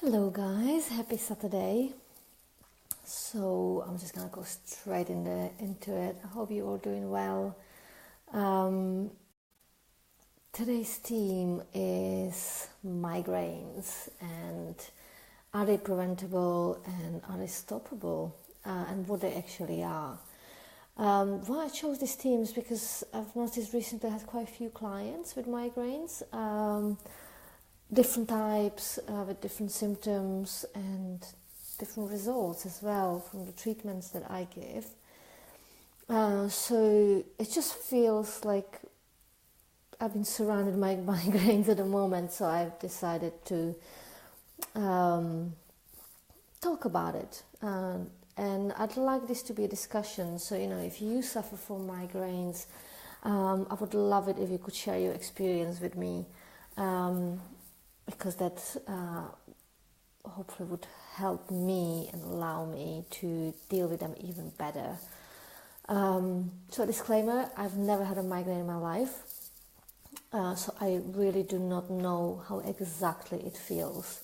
Hello guys, happy Saturday. So I'm just gonna go straight into it. I hope you're all doing well. Um, Today's theme is migraines, and are they preventable and are they stoppable, and what they actually are. Why I chose this theme is because I've noticed recently I had quite a few clients with migraines. Different types with different symptoms and different results as well from the treatments that I give. So it just feels like I've been surrounded by migraines at the moment, so I've decided to talk about it. And I'd like this to be a discussion. So, if you suffer from migraines, I would love it if you could share your experience with me. Because that hopefully would help me and allow me to deal with them even better. So disclaimer, I've never had a migraine in my life, so I really do not know how exactly it feels.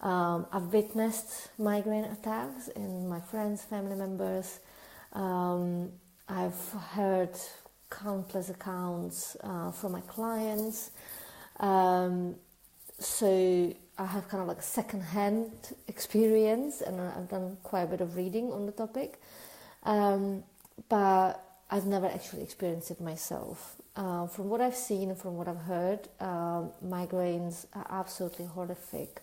I've witnessed migraine attacks in my friends, family members. I've heard countless accounts from my clients. So I have kind of like a second-hand experience, and I've done quite a bit of reading on the topic, but I've never actually experienced it myself. From what I've seen and from what I've heard, migraines are absolutely horrific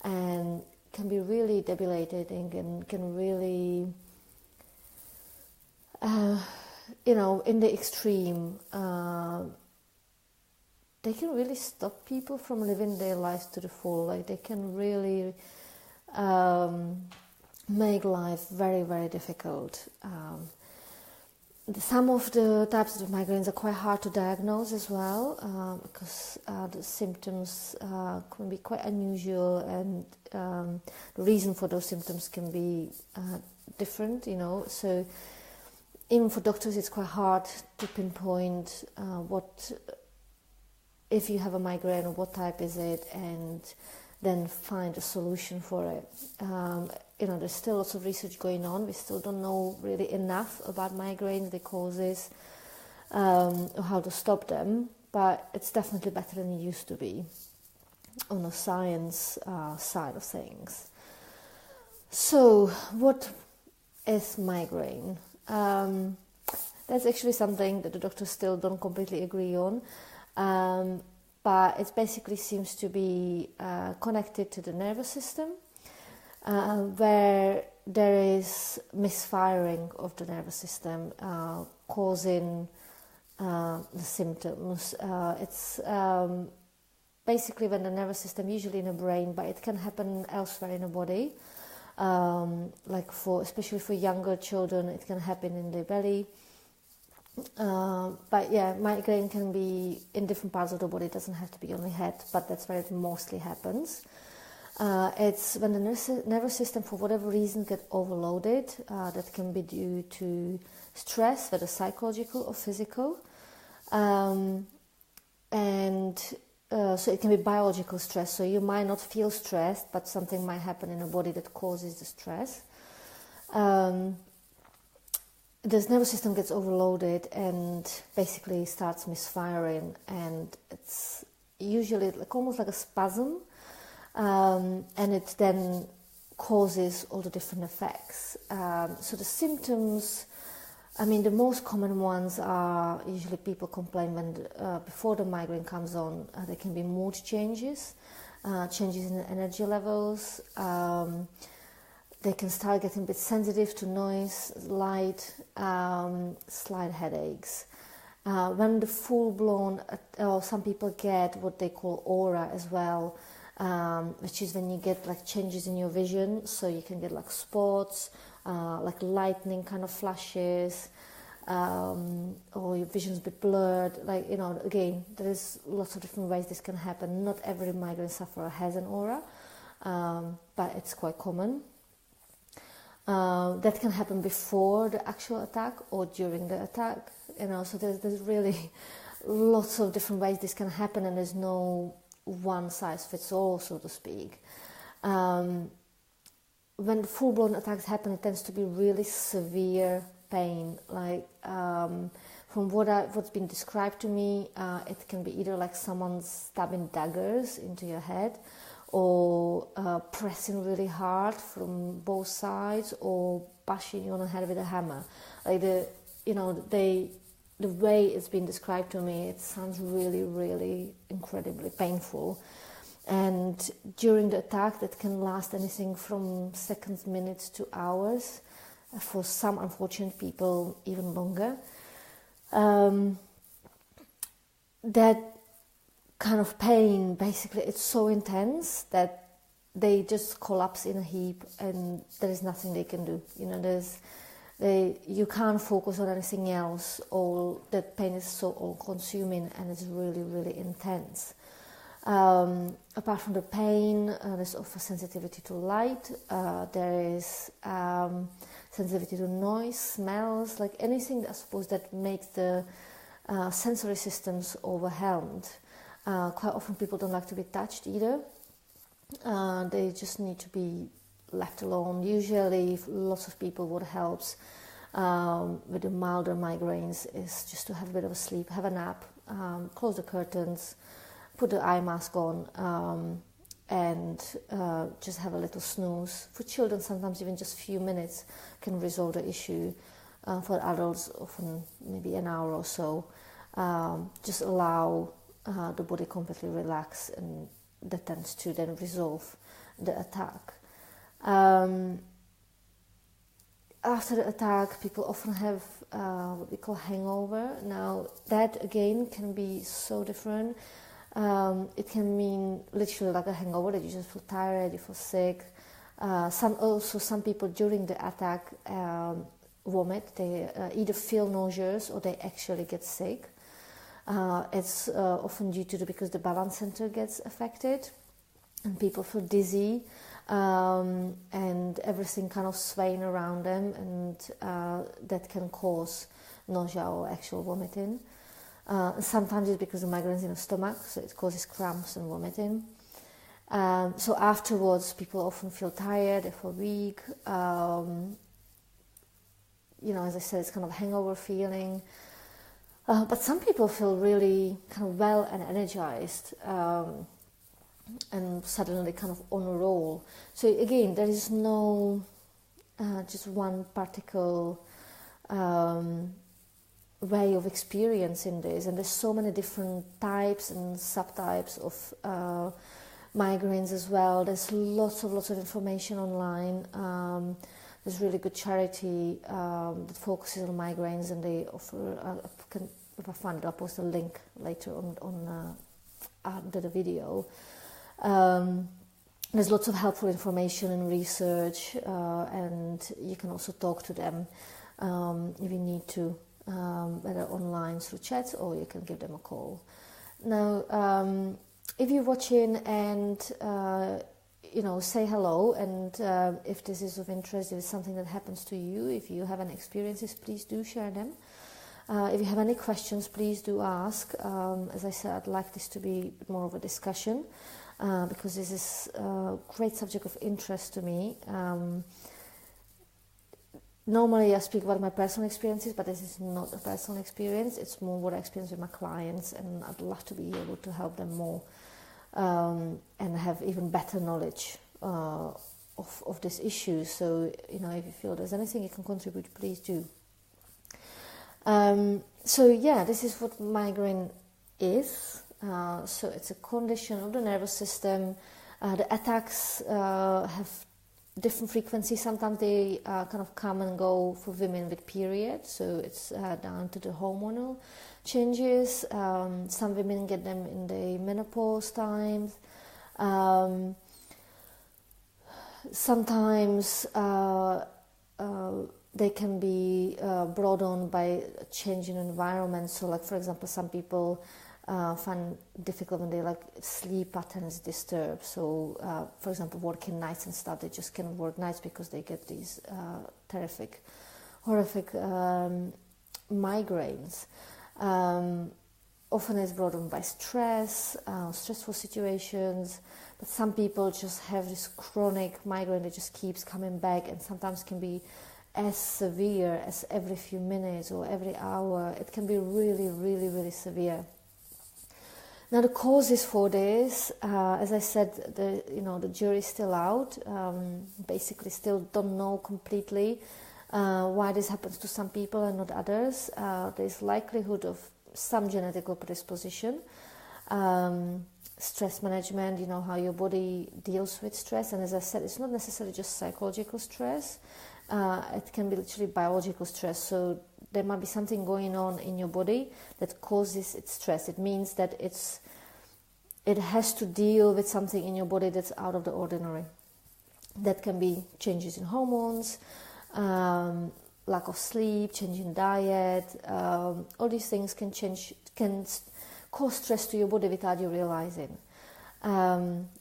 and can be really debilitating and can really, in the extreme, they can really stop people from living their lives to the full. Like, they can really make life very, very difficult. Some of the types of migraines are quite hard to diagnose as well, because the symptoms can be quite unusual, and the reason for those symptoms can be different, So even for doctors, it's quite hard to pinpoint if you have a migraine, or what type is it, and then find a solution for it. There's still lots of research going on. We still don't know really enough about migraines, the causes, or how to stop them, but it's definitely better than it used to be on the science side of things. So what is migraine? That's actually something that the doctors still don't completely agree on. But it basically seems to be connected to the nervous system, where there is misfiring of the nervous system, causing the symptoms. It's basically when the nervous system, usually in the brain, but it can happen elsewhere in the body. Especially for younger children, it can happen in the belly. But yeah, migraine can be in different parts of the body. It doesn't have to be on the head, but that's where it mostly happens. It's when the nervous system, for whatever reason, get overloaded. That can be due to stress, whether psychological or physical. So it can be biological stress. So you might not feel stressed, but something might happen in the body that causes the stress. The nervous system gets overloaded and basically starts misfiring, and it's usually almost like a spasm, and it then causes all the different effects. So the symptoms, the most common ones are usually people complain when before the migraine comes on. There can be mood changes, changes in the energy levels. They can start getting a bit sensitive to noise, light, slight headaches. When the full-blown, some people get what they call aura as well, which is when you get like changes in your vision. So you can get like spots, like lightning kind of flashes, or your vision's a bit blurred. Again, there is lots of different ways this can happen. Not every migraine sufferer has an aura, but it's quite common. That can happen before the actual attack or during the attack. So there's really lots of different ways this can happen, and there's no one size fits all, so to speak. When the full-blown attacks happen, it tends to be really severe pain. Like from what's been described to me, it can be either like someone stabbing daggers into your head, or pressing really hard from both sides, or bashing you on the head with a hammer. Like the way it's been described to me, it sounds really, really incredibly painful. And during the attack, that can last anything from seconds, minutes to hours. For some unfortunate people, even longer. That kind of pain, basically, it's so intense that they just collapse in a heap, and there is nothing they can do. You can't focus on anything else. All that pain is so all-consuming, and it's really, really intense. Apart from the pain, there's also sensitivity to light. There is sensitivity to noise, smells, like anything, I suppose, that makes the sensory systems overwhelmed. Quite often people don't like to be touched either. They just need to be left alone. Usually, lots of people, what helps with the milder migraines is just to have a bit of a sleep, have a nap, close the curtains, put the eye mask on, and just have a little snooze. For children, sometimes even just a few minutes can resolve the issue. For adults, often maybe an hour or so. Just allow the body completely relax, and that tends to then resolve the attack. After the attack, people often have what we call hangover. Now, that again can be so different. It can mean literally like a hangover, that you just feel tired, you feel sick. Some people during the attack vomit. They either feel nauseous or they actually get sick. It's often due to because the balance center gets affected, and people feel dizzy, and everything kind of swaying around them, and that can cause nausea or actual vomiting. Sometimes it's because the migraine's in the stomach, so it causes cramps and vomiting. So afterwards, people often feel tired, they feel weak. As I said, it's kind of a hangover feeling. But some people feel really kind of well and energized, and suddenly kind of on a roll. So again, there is no just one particular way of experiencing this, and there's so many different types and subtypes of migraines as well. There's lots of information online. There's really good charity that focuses on migraines, and they offer. If I find it, I'll post a link later on under the video. There's lots of helpful information and research, and you can also talk to them if you need to, whether online through chat, or you can give them a call. Now, if you're watching and say hello, and if this is of interest, if it's something that happens to you, if you have any experiences, please do share them. If you have any questions, please do ask. As I said, I'd like this to be more of a discussion, because this is a great subject of interest to me. Normally I speak about my personal experiences, but this is not a personal experience. It's more what I experience with my clients, and I'd love to be able to help them more, and have even better knowledge of this issue. So, if you feel there's anything you can contribute, please do. This is what migraine is. So it's a condition of the nervous system. The attacks have different frequencies. Sometimes they kind of come and go for women with periods, so it's down to the hormonal changes. Some women get them in the menopause times. Sometimes they can be brought on by a change in environment. So, like, for example, some people find difficult when their sleep pattern is disturbed. So, for example, working nights and stuff, they just can't work nights because they get these horrific migraines. Often it's brought on by stressful situations, some people just have this chronic migraine that just keeps coming back, and sometimes can be as severe as every few minutes or every hour. It can be really, really, really severe. Now the causes for this, as I said, the jury is still out. Basically, still don't know completely why this happens to some people and not others. There's likelihood of some genetical predisposition. Stress management, how your body deals with stress, and as I said, it's not necessarily just psychological stress. It can be literally biological stress. So there might be something going on in your body that causes it stress. It means that it has to deal with something in your body that's out of the ordinary. That can be changes in hormones, lack of sleep, change in diet. All these things can cause stress to your body without you realizing.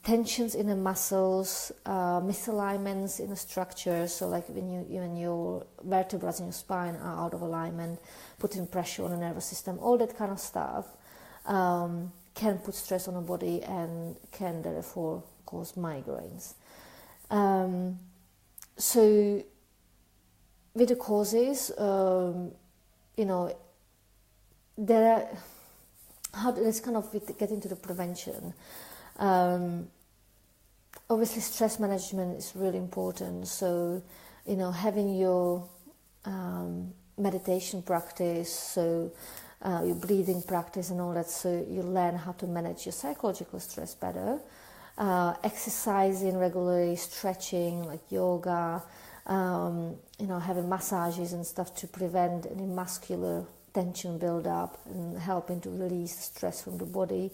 Tensions in the muscles, misalignments in the structure, so like when your vertebrae in your spine are out of alignment, putting pressure on the nervous system, all that kind of stuff can put stress on the body and can therefore cause migraines. So with the causes, let's kind of get into the prevention. Obviously, stress management is really important. So, having your meditation practice, so your breathing practice and all that, so you learn how to manage your psychological stress better. Exercising regularly, stretching like yoga, having massages and stuff to prevent any muscular tension build up and helping to release stress from the body.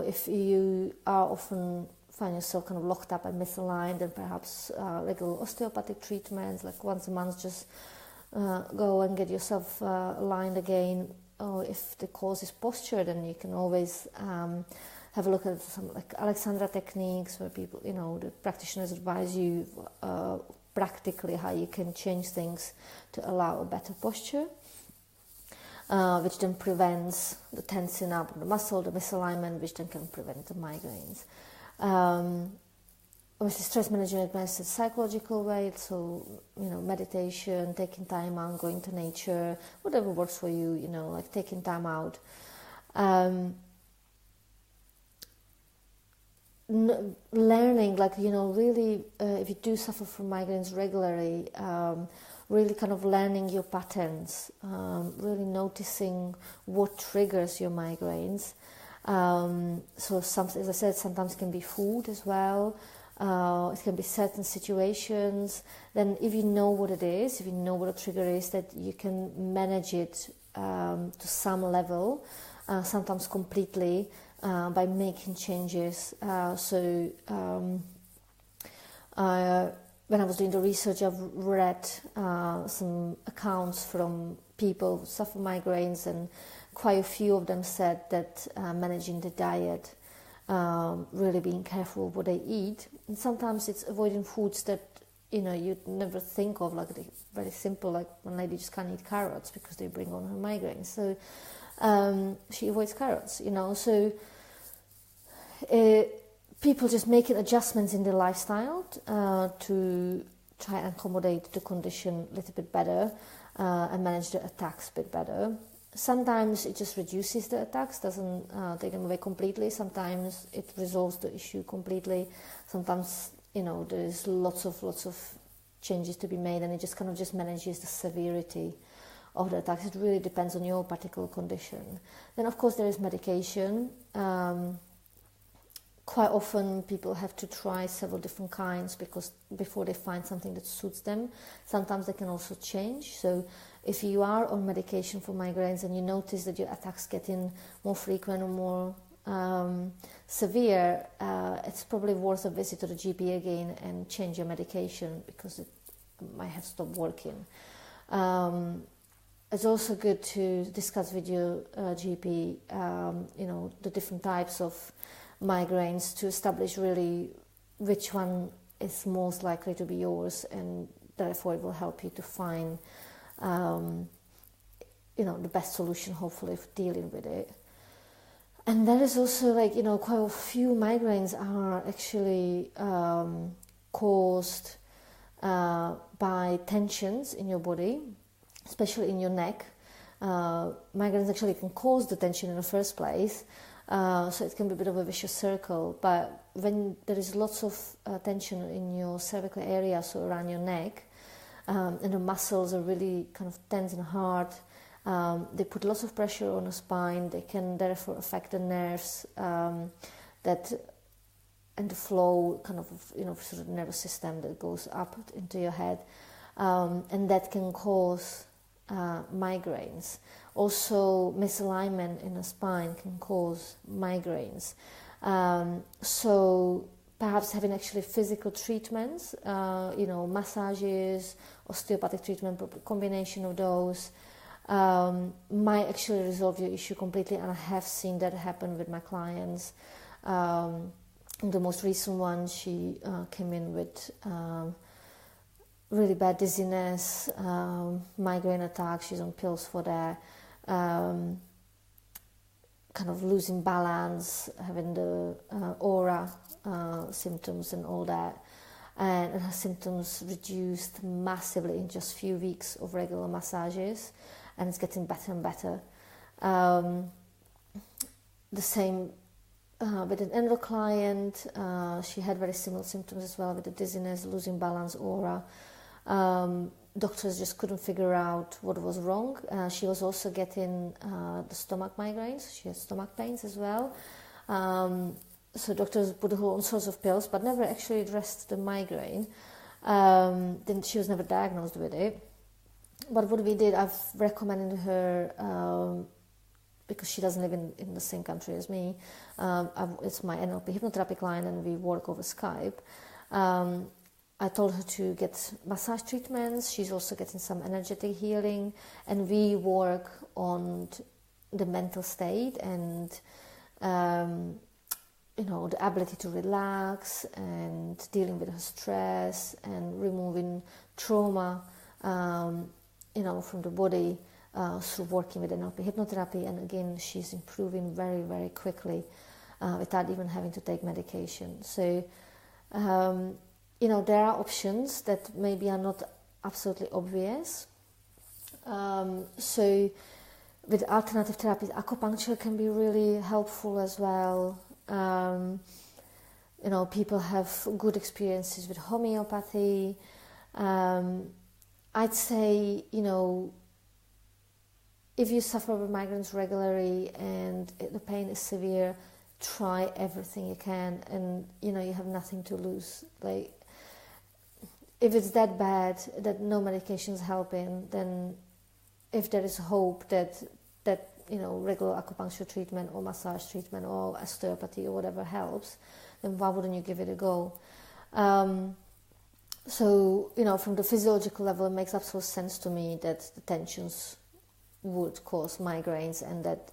If you are often find yourself kind of locked up and misaligned, then perhaps regular osteopathic treatments, like once a month, just go and get yourself aligned again. Or if the cause is posture, then you can always have a look at some like Alexandra techniques, where people, the practitioners advise you practically how you can change things to allow a better posture, which then prevents the tensing up of the muscle, the misalignment, which then can prevent the migraines. Obviously, stress management is a psychological way, so, meditation, taking time out, going to nature, whatever works for you, like taking time out. Learning, like, really, if you do suffer from migraines regularly, really kind of learning your patterns, really noticing what triggers your migraines. So as I said, sometimes can be food as well. It can be certain situations. Then if you know what it is, if you know what a trigger is, that you can manage it to some level, sometimes completely, by making changes. When I was doing the research, I've read some accounts from people who suffer migraines, and quite a few of them said that managing the diet, really being careful what they eat, and sometimes it's avoiding foods that you'd never think of, like very simple, like one lady just can't eat carrots because they bring on her migraines, so she avoids carrots. So people just making adjustments in their lifestyle to try and accommodate the condition a little bit better and manage the attacks a bit better. Sometimes it just reduces the attacks, doesn't take them away completely. Sometimes it resolves the issue completely. Sometimes, there's lots of changes to be made, and it just kind of just manages the severity of the attacks. It really depends on your particular condition. Then, of course, there is medication. Quite often people have to try several different kinds before they find something that suits them. Sometimes they can also change. So if you are on medication for migraines and you notice that your attacks getting more frequent or more severe, it's probably worth a visit to the GP again and change your medication, because it might have stopped working. It's also good to discuss with your GP, the different types of migraines, to establish really which one is most likely to be yours, and therefore it will help you to find the best solution, hopefully, for dealing with it. And there is also quite a few migraines are actually caused by tensions in your body, especially in your neck. Migraines actually can cause the tension in the first place, so it can be a bit of a vicious circle. But when there is lots of tension in your cervical area, so around your neck, and the muscles are really kind of tense and hard, they put lots of pressure on the spine. They can therefore affect the nerves that and the flow kind of sort of nervous system that goes up into your head, and that can cause migraines. Also, misalignment in the spine can cause migraines. So perhaps having actually physical treatments, massages, osteopathic treatment, combination of those, might actually resolve your issue completely. And I have seen that happen with my clients. The most recent one, she came in with really bad dizziness, migraine attack. She's on pills for that. Kind of losing balance, having the aura symptoms and all that. And her symptoms reduced massively in just a few weeks of regular massages, and it's getting better and better. The same with another client, she had very similar symptoms as well, with the dizziness, losing balance, aura. Doctors just couldn't figure out what was wrong. She was also getting the stomach migraines. She had stomach pains as well. So doctors put her on sorts of pills, but never actually addressed the migraine. Then she was never diagnosed with it. But what we did, I've recommended her, because she doesn't live in the same country as me. It's my NLP hypnotherapy client, and we work over Skype. I told her to get massage treatments. She's also getting some energetic healing, and we work on the mental state and the ability to relax and dealing with her stress and removing trauma from the body through working with NLP hypnotherapy. And again, she's improving very, very quickly without even having to take medication. So there are options that maybe are not absolutely obvious. So with alternative therapies, acupuncture can be really helpful as well. People have good experiences with homeopathy. I'd say, if you suffer with migraines regularly and the pain is severe, try everything you can, and you have nothing to lose. Like, if it's that bad that no medication's helping, then if there is hope that regular acupuncture treatment or massage treatment or osteopathy or whatever helps, then why wouldn't you give it a go? So from the physiological level, it makes absolute sense to me that the tensions would cause migraines, and that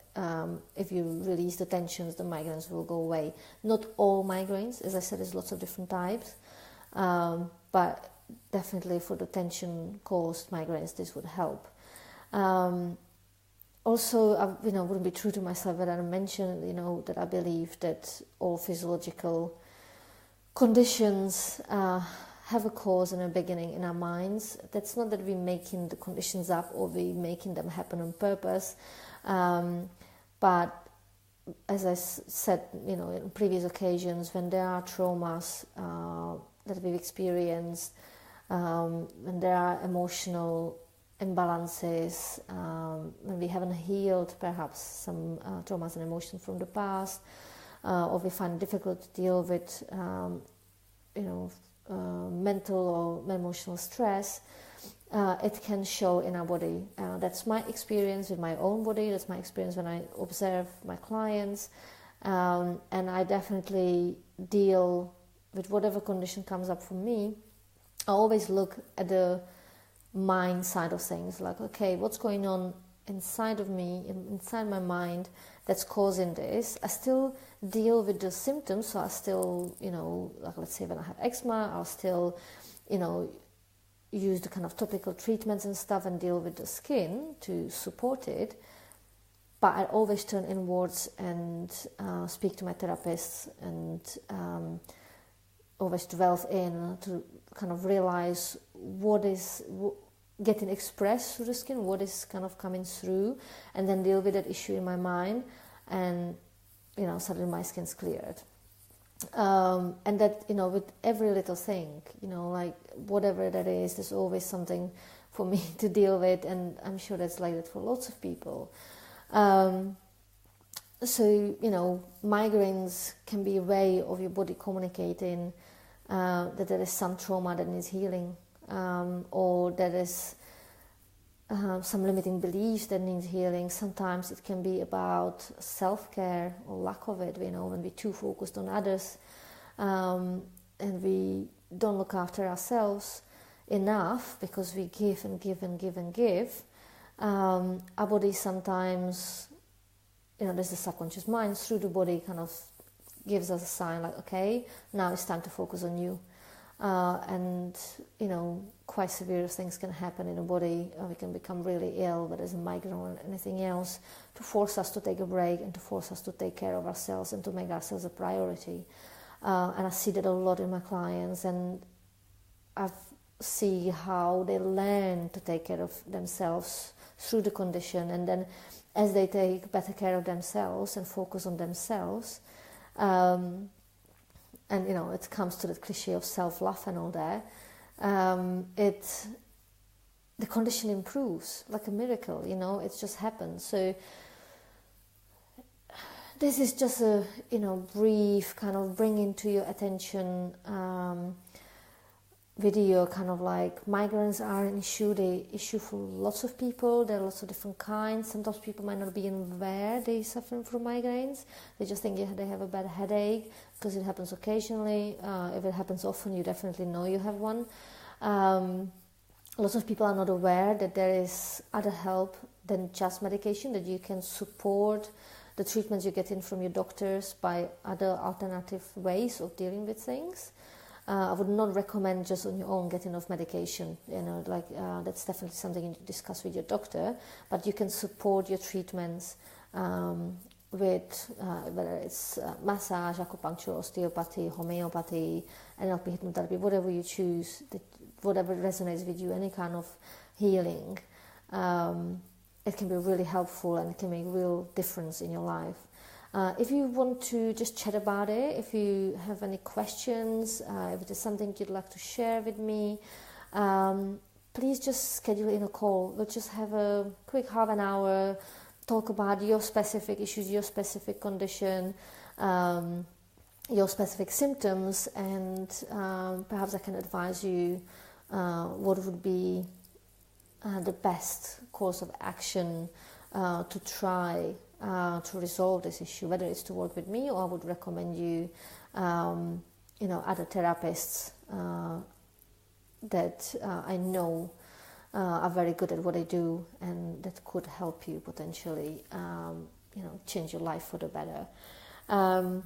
if you release the tensions, the migraines will go away. Not all migraines, as I said, there's lots of different types, but definitely for the tension-caused migraines, this would help. Also, I wouldn't be true to myself when I mentioned, that I believe that all physiological conditions have a cause and a beginning in our minds. That's not that we're making the conditions up or we're making them happen on purpose, but as I said, in previous occasions, when there are traumas that we've experienced, when there are emotional imbalances, when we haven't healed perhaps some traumas and emotions from the past, or we find it difficult to deal with mental or emotional stress, it can show in our body. That's my experience with my own body. That's my experience when I observe my clients, and I definitely deal with whatever condition comes up for me. I always look at the mind side of things, like, okay, what's going on inside of me, inside my mind, that's causing this. I still deal with the symptoms, so I still, like, let's say when I have eczema, I'll still, use the kind of topical treatments and stuff and deal with the skin to support it. but I always turn inwards and speak to my therapists and always delve in to kind of realize what is getting expressed through the skin, what is kind of coming through, and then deal with that issue in my mind, and suddenly my skin's cleared. And that, with every little thing, like whatever that is, there's always something for me to deal with, and I'm sure that's like that for lots of people. So, migraines can be a way of your body communicating that there is some trauma that needs healing, or there is some limiting beliefs that needs healing. Sometimes it can be about self-care or lack of it, when we're too focused on others, and we don't look after ourselves enough because we give and give and give and give. Our body sometimes, there's the subconscious mind through the body kind of gives us a sign like, okay, now it's time to focus on you. And quite severe things can happen in the body. We can become really ill, whether it's a migraine or anything else, to force us to take a break and to force us to take care of ourselves and to make ourselves a priority. And I see that a lot in my clients, and I see how they learn to take care of themselves through the condition, and then as they take better care of themselves and focus on themselves, and it comes to the cliche of self-love and all that, the condition improves like a miracle, it just happens. So this is just a brief kind of bringing to your attention video, kind of like migraines are an issue. They issue for lots of people. There are lots of different kinds. Sometimes people might not be aware they're suffering from migraines. They just think they have a bad headache because it happens occasionally. If it happens often, you definitely know you have one. Lots of people are not aware that there is other help than just medication, that you can support the treatments you get in from your doctors by other alternative ways of dealing with things. I would not recommend just on your own getting off medication. That's definitely something you need to discuss with your doctor. But you can support your treatments with whether it's massage, acupuncture, osteopathy, homeopathy, NLP, hypnotherapy, whatever you choose, whatever resonates with you, any kind of healing. It can be really helpful and it can make a real difference in your life. If you want to just chat about it, if you have any questions, if there's something you'd like to share with me, please just schedule in a call. We'll just have a quick half an hour, talk about your specific issues, your specific condition, your specific symptoms, and perhaps I can advise you what would be the best course of action to try to resolve this issue, whether it's to work with me, or I would recommend you, other therapists that I know are very good at what they do, and that could help you potentially, change your life for the better. All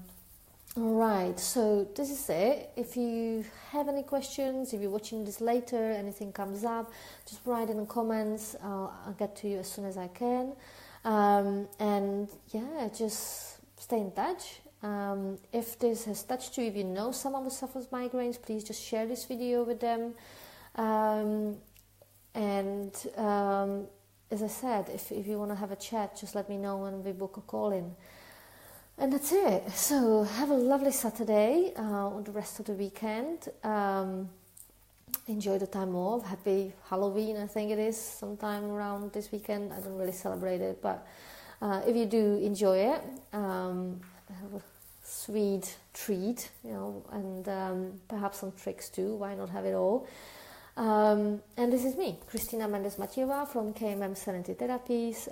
right, so this is it. If you have any questions, if you're watching this later, anything comes up, just write in the comments. I'll get to you as soon as I can. And yeah, just stay in touch. If this has touched you, if you know someone who suffers migraines, please just share this video with them. As I said, if you want to have a chat, just let me know and we book a call in. And that's it. So have a lovely Saturday, or the rest of the weekend. Enjoy the time off. Happy Halloween, I think it is, sometime around this weekend. I don't really celebrate it, but if you do enjoy it, have a sweet treat, and perhaps some tricks too. Why not have it all? And this is me, Kristina Mendes-Matjeva from KMM Serenity Therapies.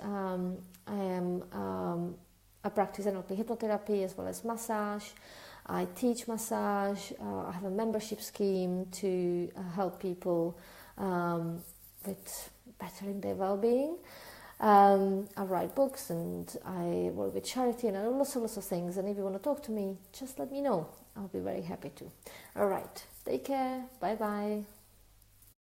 I practice NLP hypnotherapy as well as massage. I teach massage. I have a membership scheme to help people with bettering their well-being. I write books and I work with charity and I do lots of things. And if you want to talk to me, just let me know. I'll be very happy to. All right. Take care. Bye-bye.